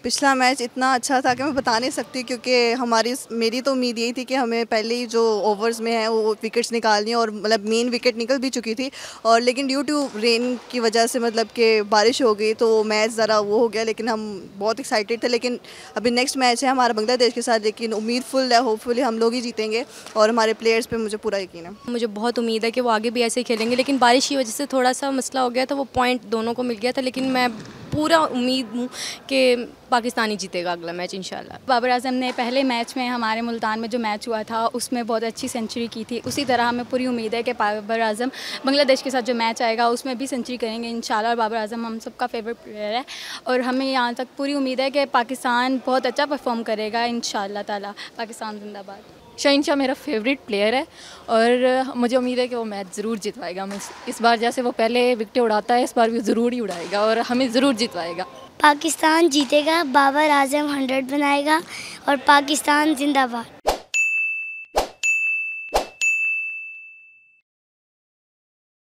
पिछला मैच इतना अच्छा था कि मैं बता नहीं सकती, क्योंकि मेरी तो उम्मीद यही थी कि हमें पहले ही जो ओवर्स में है वो विकेट्स निकालनी है, और मतलब मेन विकेट निकल भी चुकी थी, और लेकिन ड्यू टू रेन की वजह से मतलब कि बारिश हो गई तो मैच ज़रा वो हो गया। लेकिन हम बहुत एक्साइटेड थे। लेकिन अभी नेक्स्ट मैच है हमारा बांग्लादेश के साथ, लेकिन उम्मीद फुल है, होपफुली हम लोग ही जीतेंगे और हमारे प्लेयर्स पे मुझे पूरा यकीन है। मुझे बहुत उम्मीद है कि वो आगे भी ऐसे ही खेलेंगे, लेकिन बारिश की वजह से थोड़ा सा मसला हो गया था, वो पॉइंट दोनों को मिल गया था। लेकिन मैं पूरा उम्मीद हूँ कि पाकिस्तान ही जीतेगा अगला मैच इंशाल्लाह। बाबर आजम ने पहले मैच में हमारे मुल्तान में जो मैच हुआ था उसमें बहुत अच्छी सेंचुरी की थी। उसी तरह हमें पूरी उम्मीद है कि बाबर आजम बांग्लादेश के साथ जो मैच आएगा उसमें भी सेंचुरी करेंगे इंशाल्लाह। और बाबर आजम हम सबका फेवरेट प्लेयर है और हमें यहाँ तक पूरी उम्मीद है कि पाकिस्तान बहुत अच्छा परफॉर्म करेगा इंशाल्लाह ताला। पाकिस्तान जिंदाबाद। शहनशाह मेरा फेवरेट प्लेयर है और मुझे उम्मीद है कि वो मैच ज़रूर जितवाएगा। इस बार जैसे वो पहले विकेट उड़ाता है, इस बार भी ज़रूर ही उड़ाएगा और हमें ज़रूर जितवाएगा। पाकिस्तान जीतेगा, बाबर आजम 100 बनाएगा और पाकिस्तान जिंदाबाद।